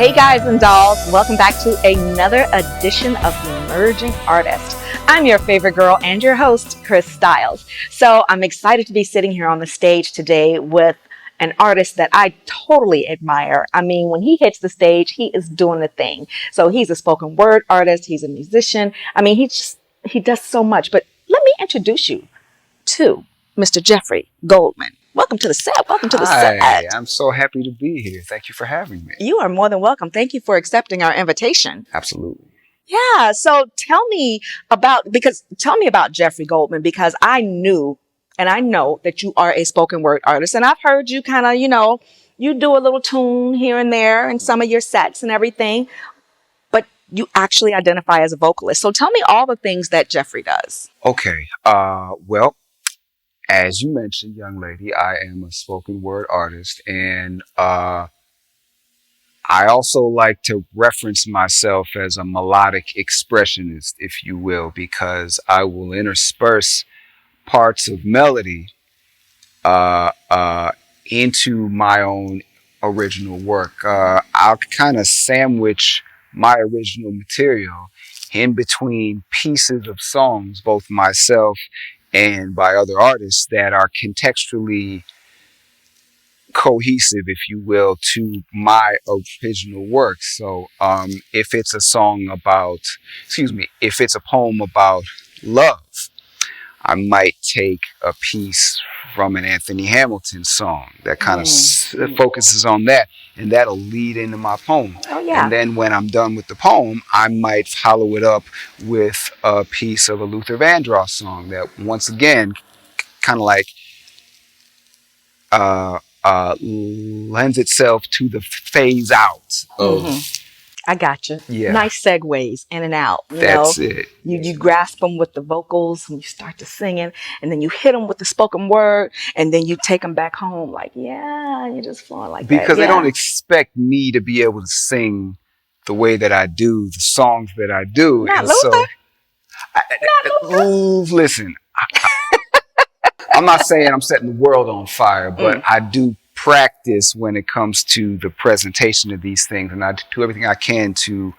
Hey guys and dolls, welcome back to another edition of Emerging Artist. I'm your favorite girl and your host, Chris Styles. So I'm excited to be sitting here on the stage today with an artist that I totally admire. I mean, when he hits the stage, he is doing the thing. So he's a spoken word artist, he's a musician. I mean, he does so much. But let me introduce you to Mr. Geoff Goldman. Welcome to the set. Welcome to the set. Hi, I'm so happy to be here. Thank you for having me. You are more than welcome. Thank you for accepting our invitation. Absolutely. Yeah. So tell me about Geoff Goldman, because I knew and I know that you are a spoken word artist, and I've heard you kind of, you do a little tune here and there in some of your sets and everything, but you actually identify as a vocalist. So tell me all the things that Geoff does. Okay. Well, as you mentioned, young lady, I am a spoken word artist, and I also like to reference myself as a melodic expressionist, if you will, because I will intersperse parts of melody into my own original work. I'll kind of sandwich my original material in between pieces of songs, both myself and by other artists that are contextually cohesive, if you will, to my original work. So if it's a if it's a poem about love, I might take a piece from an Anthony Hamilton song that kind of focuses on that, and that'll lead into my poem. Oh, yeah. And then when I'm done with the poem, I might follow it up with a piece of a Luther Vandross song that, once again, kind of like lends itself to the phase out of. I got you. Yeah. Nice segues in and out. That's it. You grasp them with the vocals when you start to singing, and then you hit them with the spoken word, and then you take them back home like, yeah, you're just flowing like that. Because they don't expect me to be able to sing the way that I do, the songs that I do. Not And Luther. Listen, I'm not saying I'm setting the world on fire, but I do practice when it comes to the presentation of these things, and I do everything I can to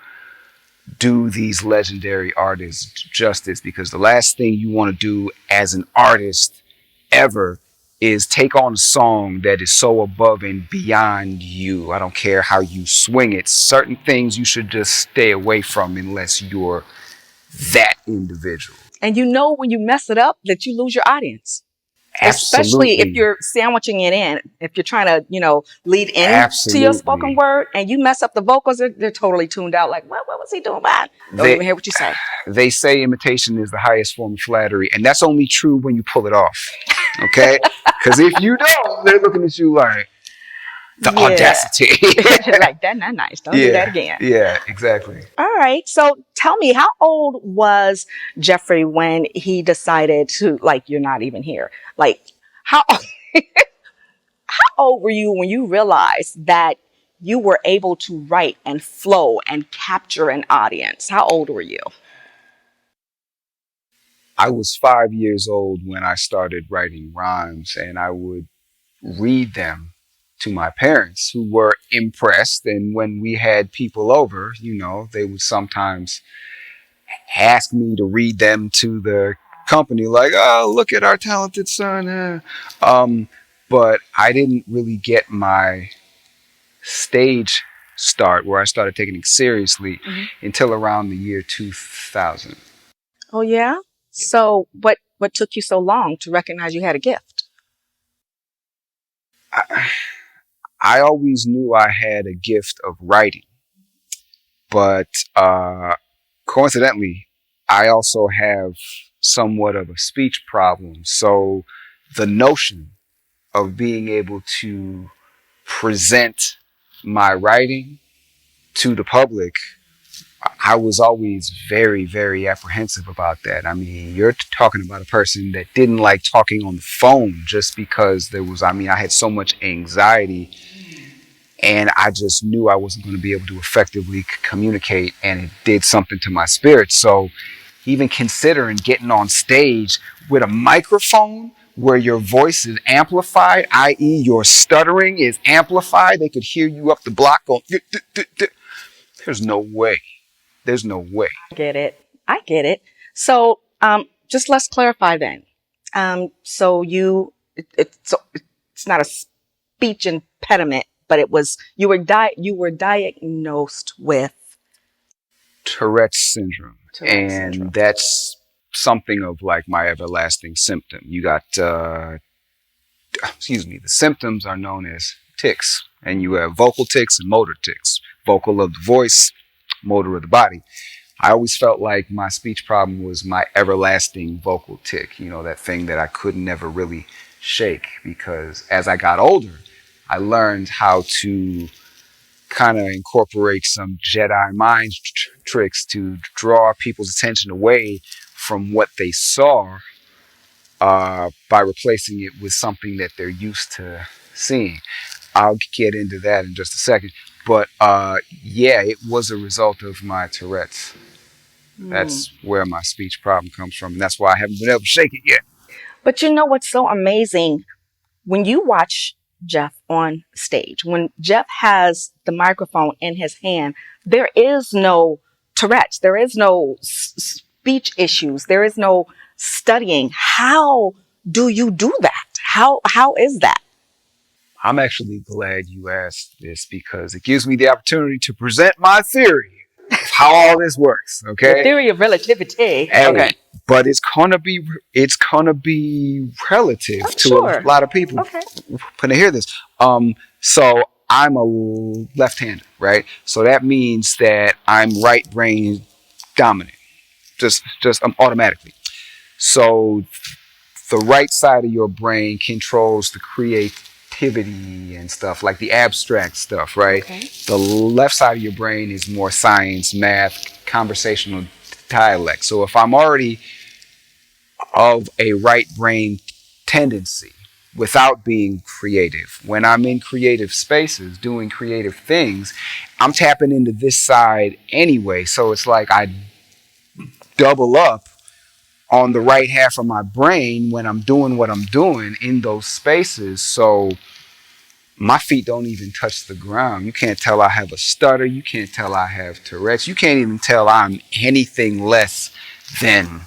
do these legendary artists justice, because the last thing you want to do as an artist ever is take on a song that is so above and beyond you. I don't care how you swing it. Certain things you should just stay away from unless you're that individual. And when you mess it up that you lose your audience. Absolutely. Especially if you're sandwiching it in, if you're trying to, lead in to your spoken word and you mess up the vocals, they're totally tuned out. Like, what was he doing? Don't even hear what you say. They say imitation is the highest form of flattery, and that's only true when you pull it off. Okay? Because if you don't, they're looking at you like, the audacity. Like, that's not nice. Don't do that again. Yeah, exactly. All right. So tell me, how old was Geoff when he decided to, you're not even here? Like, how old were you when you realized that you were able to write and flow and capture an audience? How old were you? I was 5 years old when I started writing rhymes, and I would read them to my parents, who were impressed. And when we had people over, they would sometimes ask me to read them to the company, like, oh, look at our talented son. But I didn't really get my stage start where I started taking it seriously until around the year 2000. Oh, yeah? So what took you so long to recognize you had a gift? I always knew I had a gift of writing, but coincidentally, I also have somewhat of a speech problem. So the notion of being able to present my writing to the public, I was always very, very apprehensive about that. I mean, you're talking about a person that didn't like talking on the phone just because I had so much anxiety, and I just knew I wasn't going to be able to effectively communicate, and it did something to my spirit. So even considering getting on stage with a microphone where your voice is amplified, i.e., your stuttering is amplified. They could hear you up the block going, there's no way. There's no way. I get it. I get it. So, just let's clarify then. So it's not a speech impediment, but you were diagnosed with Tourette's syndrome. Tourette's And syndrome. that's something of like my everlasting symptom. You got, the symptoms are known as tics. And you have vocal tics and motor tics. Vocal of the voice, motor of the body. I always felt like my speech problem was my everlasting vocal tic, that thing that I could never really shake, because as I got older, I learned how to kind of incorporate some Jedi mind tricks to draw people's attention away from what they saw by replacing it with something that they're used to seeing. I'll get into that in just a second. But yeah, it was a result of my Tourette's. That's where my speech problem comes from. And that's why I haven't been able to shake it yet. But you know what's so amazing? When you watch Geoff on stage, when Geoff has the microphone in his hand, there is no Tourette's, there is no speech issues, there is no studying. How do you do that? How is that? I'm actually glad you asked this, because it gives me the opportunity to present my theory of how all this works. Okay. The theory of relativity. Hey, Okay. but it's gonna be relative to Sure. a lot of people Okay. when they hear this. So I'm a left-hander, right? So that means that I'm right brain dominant, just automatically. So the right side of your brain controls the creativity and stuff, like the abstract stuff, right? Okay. The left side of your brain is more science, math, conversational dialect. So if I'm already of a right brain tendency without being creative, when I'm in creative spaces doing creative things, I'm tapping into this side anyway. So it's like I double up on the right half of my brain when I'm doing what I'm doing in those spaces. So my feet don't even touch the ground. You can't tell I have a stutter. You can't tell I have Tourette's. You can't even tell I'm anything less than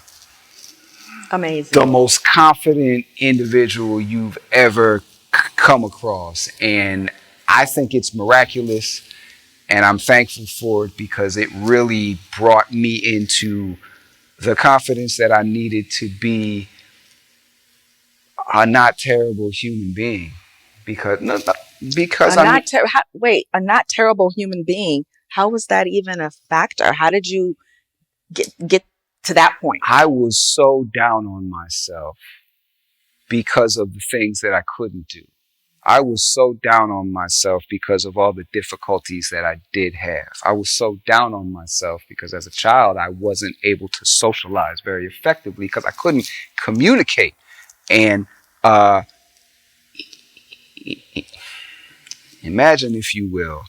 Amazing. the most confident individual you've ever come across. And I think it's miraculous, and I'm thankful for it, because it really brought me into the confidence that I needed to be a not terrible human being. Because A I'm not ter- how, wait, a not terrible human being. How was that even a factor? How did you get to that point? I was so down on myself because of the things that I couldn't do. I was so down on myself because of all the difficulties that I did have. I was so down on myself because as a child, I wasn't able to socialize very effectively because I couldn't communicate. And imagine, if you will,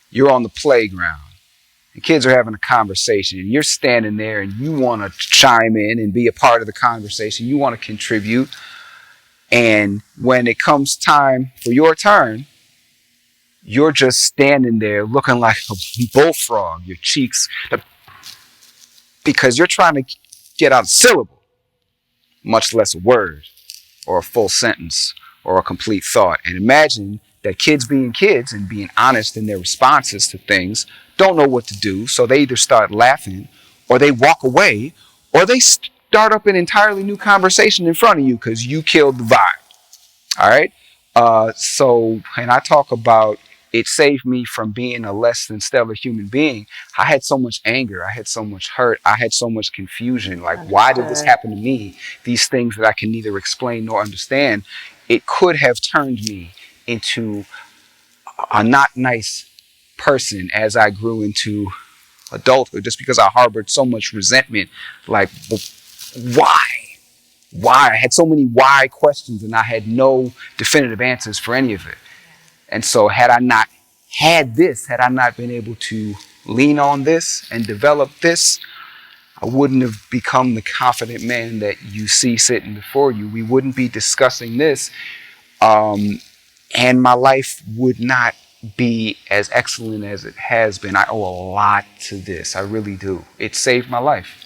you're on the playground. The kids are having a conversation and you're standing there and you want to chime in and be a part of the conversation. You want to contribute. And when it comes time for your turn, you're just standing there looking like a bullfrog, your cheeks, because you're trying to get out a syllable, much less a word or a full sentence or a complete thought. And imagine that kids being kids and being honest in their responses to things don't know what to do. So they either start laughing or they walk away or they start up an entirely new conversation in front of you because you killed the vibe. All right. So, and I talk about it saved me from being a less than stellar human being. I had so much anger. I had so much hurt. I had so much confusion. Like, why did this happen to me? These things that I can neither explain nor understand. It could have turned me into a not nice person as I grew into adulthood, just because I harbored so much resentment. Like, why? Why? I had so many why questions and I had no definitive answers for any of it. And so had I not had this, had I not been able to lean on this and develop this, I wouldn't have become the confident man that you see sitting before you. We wouldn't be discussing this. Um, and my life would not be as excellent as it has been. I owe a lot to this. I really do. It saved my life.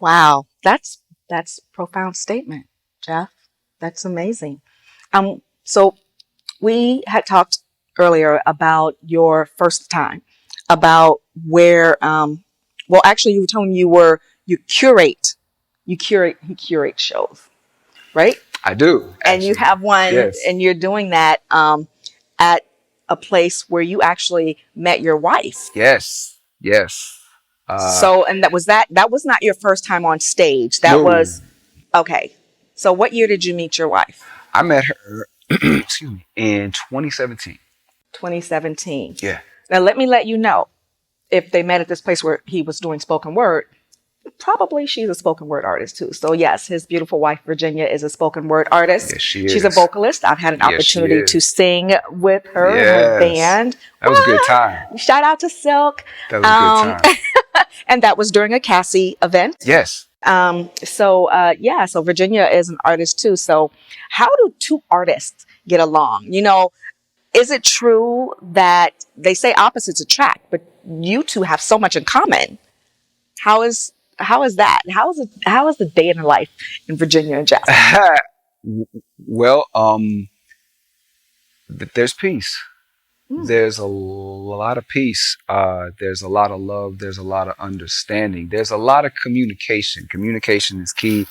Wow, that's a profound statement, Jeff. That's amazing. So we had talked earlier about your first time, about where well actually you were telling me you curate you curate shows, right? I do, And you actually. have one Yes. and you're doing that at a place where you actually met your wife. Yes. Yes. Uh, So and that was not your first time on stage. That no, was okay. So what year did you meet your wife? I met her, excuse me, in 2017. 2017. Yeah. Now let you know if they met at this place where he was doing spoken word, probably she's a spoken word artist too. So yes, his beautiful wife Virginia is a spoken word artist. Yes, she She's a is. vocalist. I've had an Yes, she opportunity to is. sing with her and her Yes. band. That was a good time. What? Shout out to Silk. That was a good Um, time. and that was during a Cassie event. Yes. Yeah, so Virginia is an artist too. So how do two artists get along? Is it true that they say opposites attract, but you two have so much in common? How is that? How is the day in the life in Virginia and Jeff? Well, there's peace. Mm, There's a lot of peace. There's a lot of love. There's a lot of understanding. There's a lot of communication. Communication is key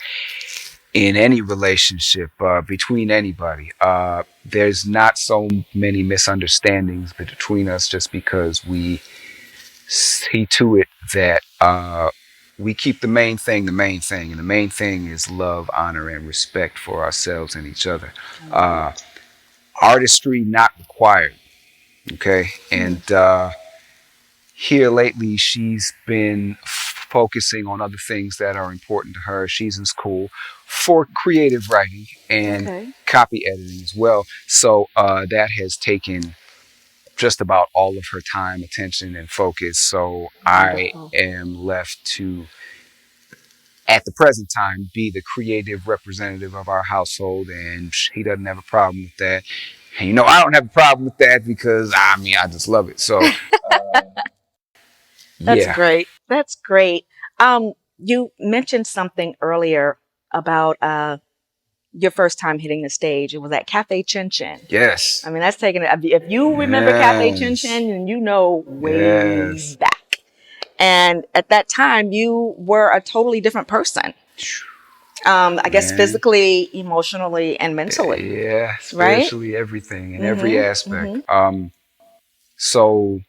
in any relationship between anybody. There's not so many misunderstandings between us just because we see to it that we keep the main thing, and the main thing is love, honor, and respect for ourselves and each other. Uh, Artistry not required. Okay, mm, and here lately she's been focusing on other things that are important to her. She's in school for creative writing and okay. copy editing as well. So that has taken just about all of her time, attention, and focus. So I Wonderful. am left to, at the present time, be the creative representative of our household, and he doesn't have a problem with that. And I don't have a problem with that because I just love it. So That's yeah, great. That's great. You mentioned something earlier about your first time hitting the stage. It was at Cafe Chin Chin. yes, I mean, that's taking it. If you remember Cafe Chin yes, Chin, and way yes. back. And at that time, you were a totally different person. I guess Man, physically, emotionally, and mentally, yeah, right? spiritually, everything in every Mm-hmm. aspect. Mm-hmm. So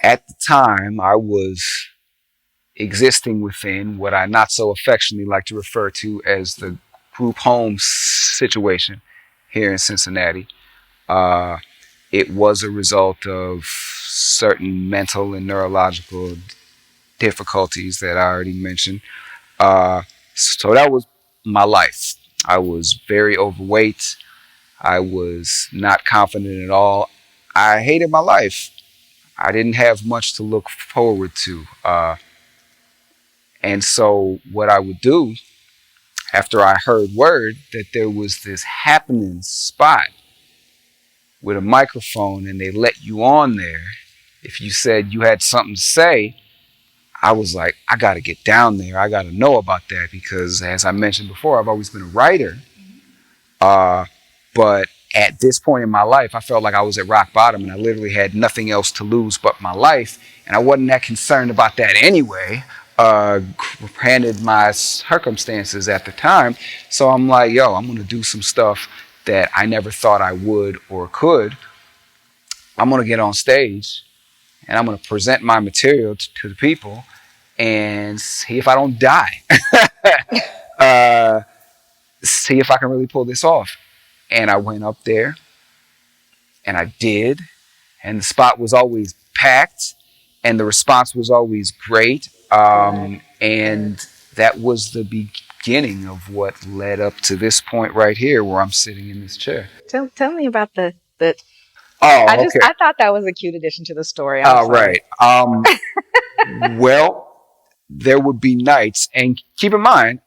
at the time, I was existing within what I not so affectionately like to refer to as the group home situation here in Cincinnati. Uh, it was a result of certain mental and neurological difficulties that I already mentioned. So that was my life. I was very overweight. I was not confident at all. I hated my life. I didn't have much to look forward to. And so, what I would do after I heard word that there was this happening spot with a microphone and they let you on there, if you said you had something to say, I was like, I got to get down there. I got to know about that because, as I mentioned before, I've always been a writer. Uh, but at this point in my life, I felt like I was at rock bottom and I literally had nothing else to lose but my life. And I wasn't that concerned about that anyway, granted my circumstances at the time. So I'm like, yo, I'm going to do some stuff that I never thought I would or could. I'm going to get on stage and I'm going to present my material to the people and see if I don't die. uh, See if I can really pull this off. And I went up there and I did. And the spot was always packed and the response was always great. Good. Good. And that was the beginning of what led up to this point right here where I'm sitting in this chair. Tell me about the. Oh, okay. I thought that was a cute addition to the story. I'm All sorry. right. Well, there would be nights, and keep in mind,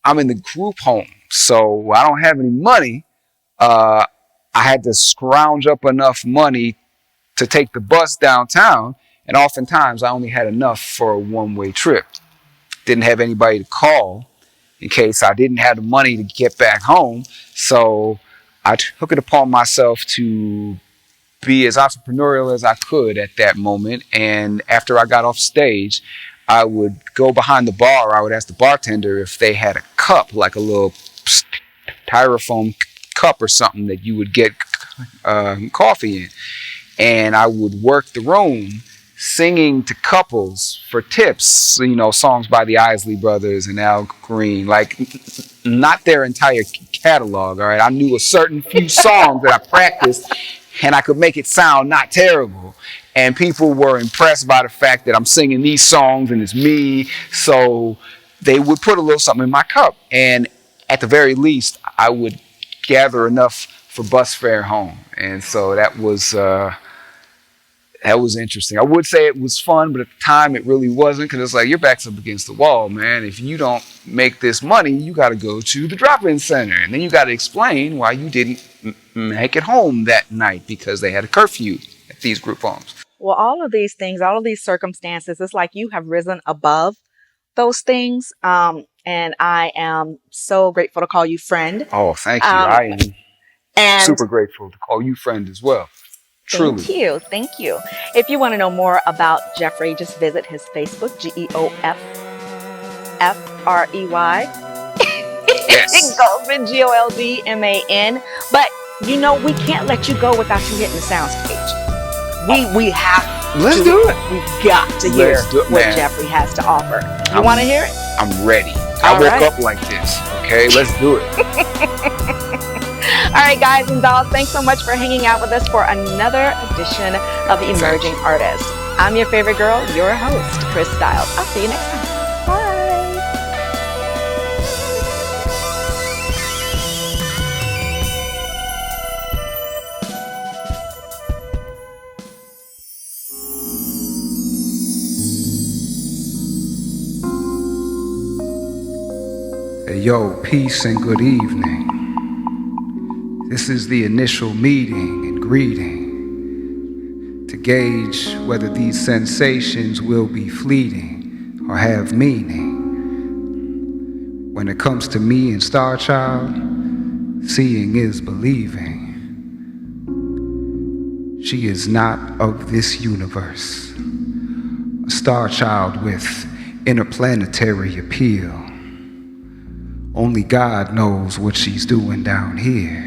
I'm in the group home, so I don't have any money. Uh, I had to scrounge up enough money to take the bus downtown, and oftentimes I only had enough for a one-way trip. Didn't have anybody to call in case I didn't have the money to get back home. So I took it upon myself to be as entrepreneurial as I could at that moment. And after I got off stage, I would go behind the bar. I would ask the bartender if they had a cup, like a little styrofoam cup or something that you would get coffee in. And I would work the room singing to couples for tips, songs by the Isley Brothers and Al Green, like not their entire catalog, all right? I knew a certain few songs that I practiced, and I could make it sound not terrible. And people were impressed by the fact that I'm singing these songs and it's me, so they would put a little something in my cup. And at the very least, I would gather enough for bus fare home. And so that was interesting. I would say it was fun, but at the time it really wasn't, because it's like your back's up against the wall, man. If you don't make this money, you got to go to the drop-in center, and then you got to explain why you didn't make it home that night because they had a curfew at these group homes. Well, all of these things, all of these circumstances, it's like you have risen above those things. And I am so grateful to call you friend. Oh, thank you. I am super grateful to call you friend as well. Truly. Thank you. If you want to know more about Geoffrey, just visit his Facebook, Geoffrey. Yes. Goldman, Goldman. But we can't let you go without you hitting the soundstage. We have Let's to. do it. We've got to hear what Geoffrey has to offer. You want to hear it? I'm ready. I woke up like this. Okay, let's do it. All right, guys and dolls, thanks so much for hanging out with us for another edition of Emerging Artists. I'm your favorite girl, your host, Chris Styles. I'll see you next time. Bye. Yo, peace and good evening. This is the initial meeting and greeting to gauge whether these sensations will be fleeting or have meaning. When it comes to me and Star Child, seeing is believing. She is not of this universe, a Star Child with interplanetary appeal. Only God knows what she's doing down here.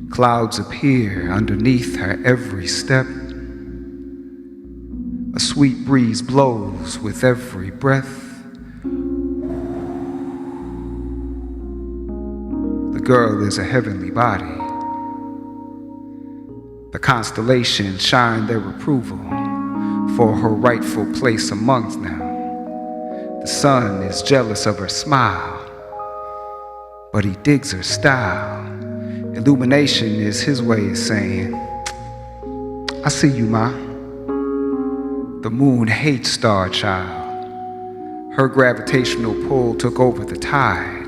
Clouds appear underneath her every step. A sweet breeze blows with every breath. The girl is a heavenly body. The constellations shine their approval for her rightful place amongst them. The sun is jealous of her smile, but he digs her style. Illumination is his way of saying, I see you, ma. The moon hates Star Child. Her gravitational pull took over the tide.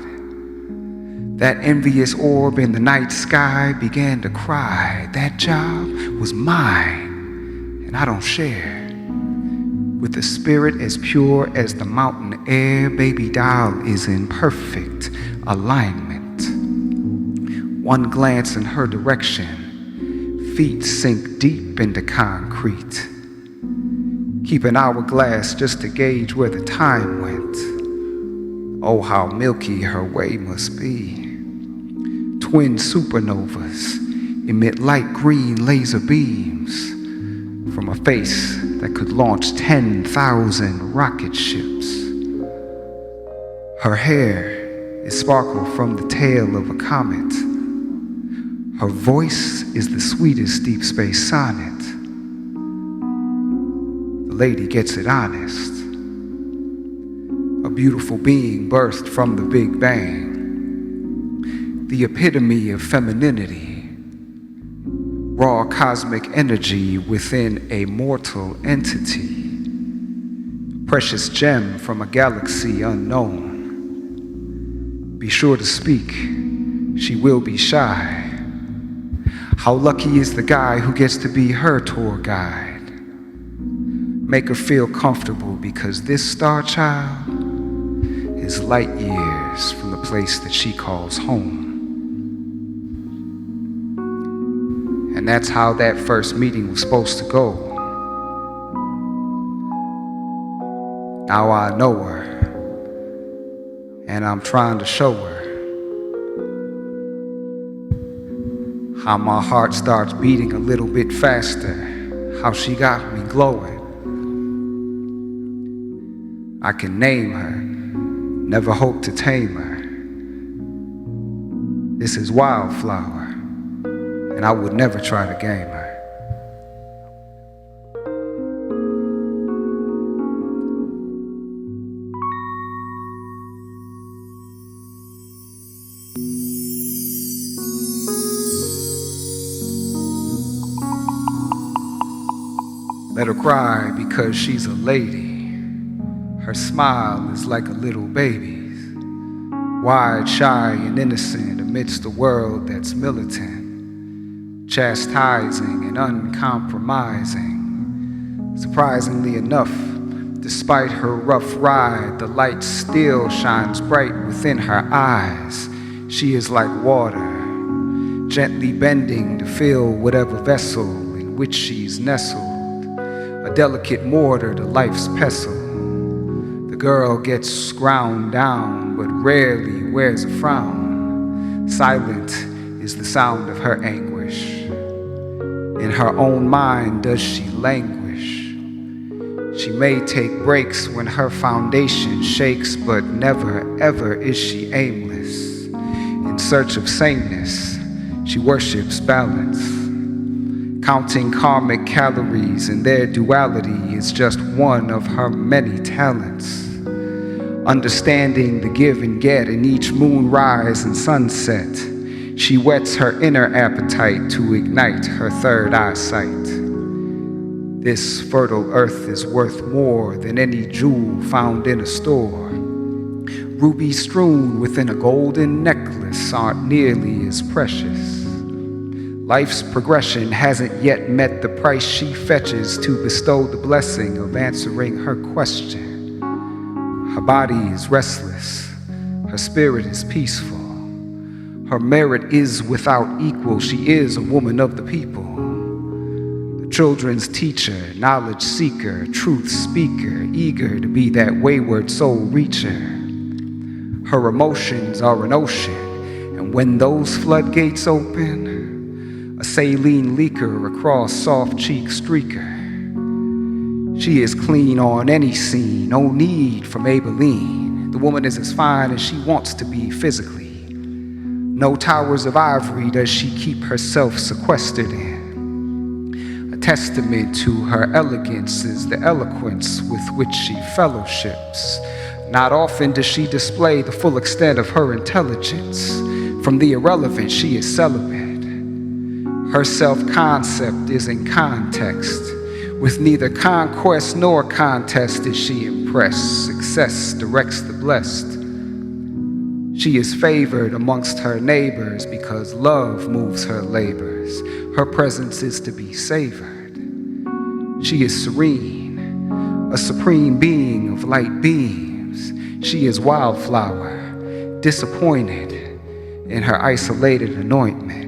That envious orb in the night sky began to cry. That job was mine, and I don't share. With a spirit as pure as the mountain air, baby doll is in perfect alignment. One glance in her direction, feet sink deep into concrete. Keep an hourglass just to gauge where the time went. Oh, how milky her way must be. Twin supernovas emit light green laser beams from a face that could launch 10,000 rocket ships. Her hair is sparkle from the tail of a comet. Her voice is the sweetest deep space sonnet. The lady gets it honest. A beautiful being birthed from the Big Bang. The epitome of femininity. Raw cosmic energy within a mortal entity. precious gem from a galaxy unknown. Be sure to speak, she will be shy. How lucky is the guy who gets to be her tour guide? Make her feel comfortable because this star child is light years from the place that she calls home. And that's how that first meeting was supposed to go. Now I know her, and I'm trying to show her how my heart starts beating a little bit faster, how she got me glowing. I can name her, never hope to tame her. This is Wildflower, and I would never try to game her. Let her cry because she's a lady. Her smile is like a little baby's, wide, shy, and innocent amidst a world that's militant, chastising and uncompromising. Surprisingly enough, despite her rough ride, the light still shines bright within her eyes. She is like water, gently bending to fill whatever vessel in which she's nestled, a delicate mortar to life's pestle. The girl gets ground down, but rarely wears a frown. Silent is the sound of her anguish. In her own mind does she languish. She may take breaks when her foundation shakes, but never ever is she aimless. In search of sameness, she worships balance. Counting karmic calories in their duality is just one of her many talents. Understanding the give and get in each moonrise and sunset, she whets her inner appetite to ignite her third eyesight. This fertile earth is worth more than any jewel found in a store. Rubies strewn within a golden necklace aren't nearly as precious. Life's progression hasn't yet met the price she fetches to bestow the blessing of answering her question. Her body is restless, her spirit is peaceful. Her merit is without equal, she is a woman of the people. The children's teacher, knowledge seeker, truth speaker, eager to be that wayward soul reacher. Her emotions are an ocean, and when those floodgates open, a saline leaker across soft cheek streaker. She is clean on any scene, no need for Maybelline. The woman is as fine as she wants to be physically. No towers of ivory does she keep herself sequestered in. A testament to her elegance is the eloquence with which she fellowships. Not often does she display the full extent of her intelligence. From the irrelevant, she is celibate. Her self-concept is in context. With neither conquest nor contest is she impressed. Success directs the blessed. She is favored amongst her neighbors because love moves her labors. Her presence is to be savored. She is serene, a supreme being of light beams. She is Wildflower, disappointed in her isolated anointment.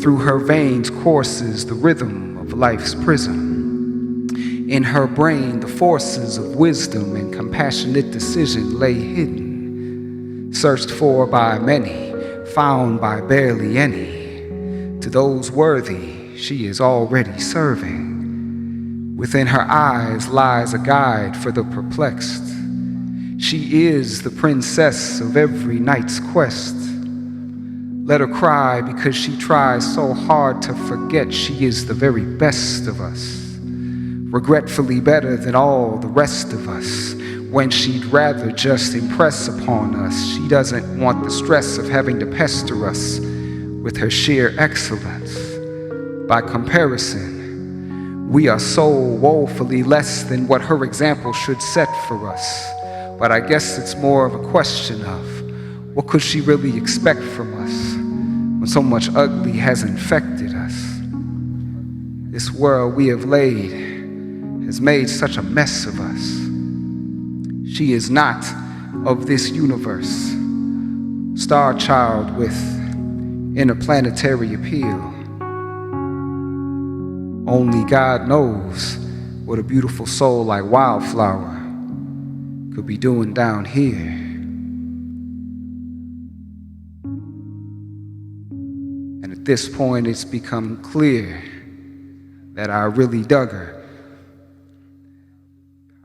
Through her veins courses the rhythm of life's prism. In her brain, the forces of wisdom and compassionate decision lay hidden, searched for by many, found by barely any. To those worthy, she is already serving. Within her eyes lies a guide for the perplexed. She is the princess of every knight's quest. Let her cry because she tries so hard to forget she is the very best of us. Regretfully better than all the rest of us. When she'd rather just impress upon us, she doesn't want the stress of having to pester us with her sheer excellence. By comparison, We are so woefully less than what her example should set for us. But I guess it's more of a question of what could she really expect from us when so much ugly has infected us? This world we have laid has made such a mess of us. She is not of this universe, star child with interplanetary appeal. Only God knows what a beautiful soul like Wildflower could be doing down here. And at this point, it's become clear that I really dug her.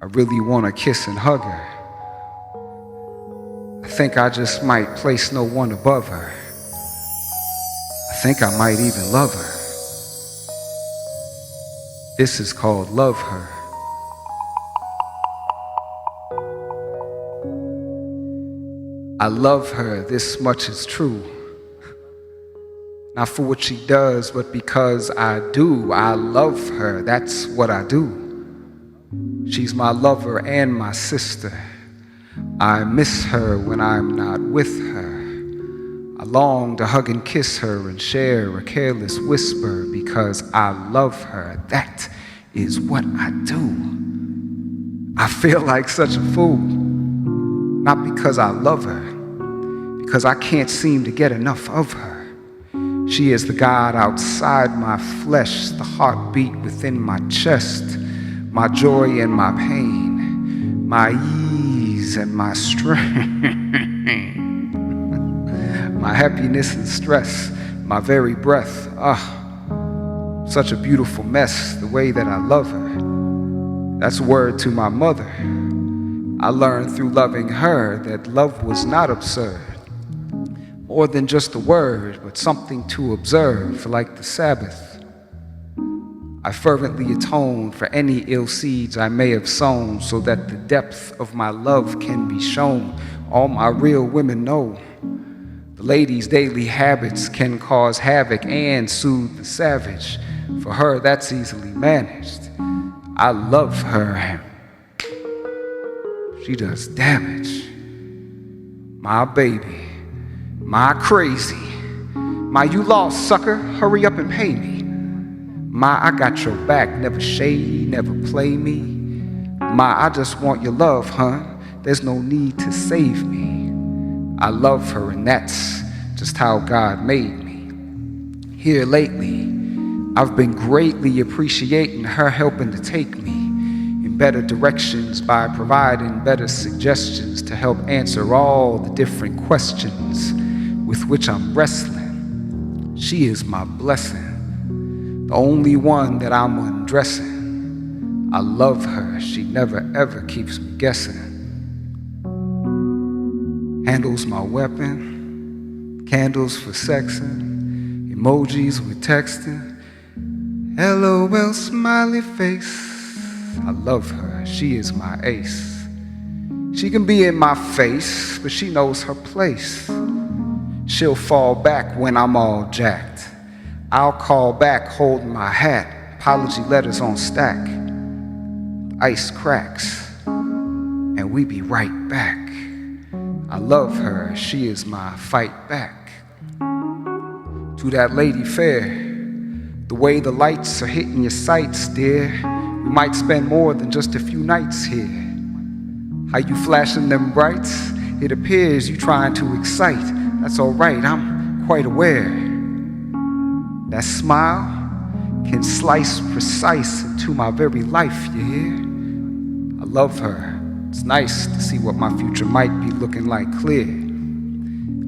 I really want to kiss and hug her. I think I just might place no one above her. I think I might even love her. This is called Love Her. I love her, this much is true. Not for what she does, but because I do. I love her, that's what I do. She's my lover and my sister. I miss her when I'm not with her. I long to hug and kiss her and share a careless whisper because I love her. That is what I do. I feel like such a fool. Not because I love her, because I can't seem to get enough of her. She is the God outside my flesh, the heartbeat within my chest, my joy and my pain, my ease and my strength, my happiness and stress, my very breath. Such a beautiful mess, the way that I love her. That's a word to my mother. I learned through loving her that love was not absurd. More than just a word, but something to observe, like the Sabbath. I fervently atone for any ill seeds I may have sown, so that the depth of my love can be shown. All my real women know the lady's daily habits can cause havoc and soothe the savage. For her, that's easily managed. I love her. She does damage. My baby. My crazy, my you lost sucker, hurry up and pay me. My I got your back, never shade, never play me. My I just want your love, hun, there's no need to save me. I love her and that's just how God made me. Here lately, I've been greatly appreciating her helping to take me in better directions by providing better suggestions to help answer all the different questions with which I'm wrestling. She is my blessing, the only one that I'm undressing. I love her, she never ever keeps me guessing. Handles my weapon, candles for sexing, emojis with texting, LOL smiley face. I love her, she is my ace. She can be in my face, but she knows her place. She'll fall back when I'm all jacked. I'll call back holding my hat, apology letters on stack. Ice cracks, and we be right back. I love her, she is my fight back. To that lady fair, the way the lights are hitting your sights, dear, we might spend more than just a few nights here. How you flashing them brights? It appears you trying to excite. That's all right, I'm quite aware. That smile can slice precise into my very life, you hear? I love her. It's nice to see what my future might be looking like clear.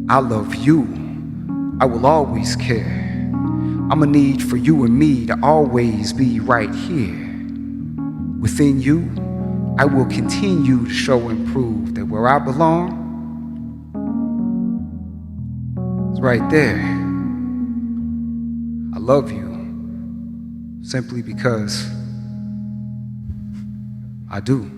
I love you. I will always care. I'm a need for you and me to always be right here. Within you, I will continue to show and prove that where I belong, it's right there. I love you simply because I do.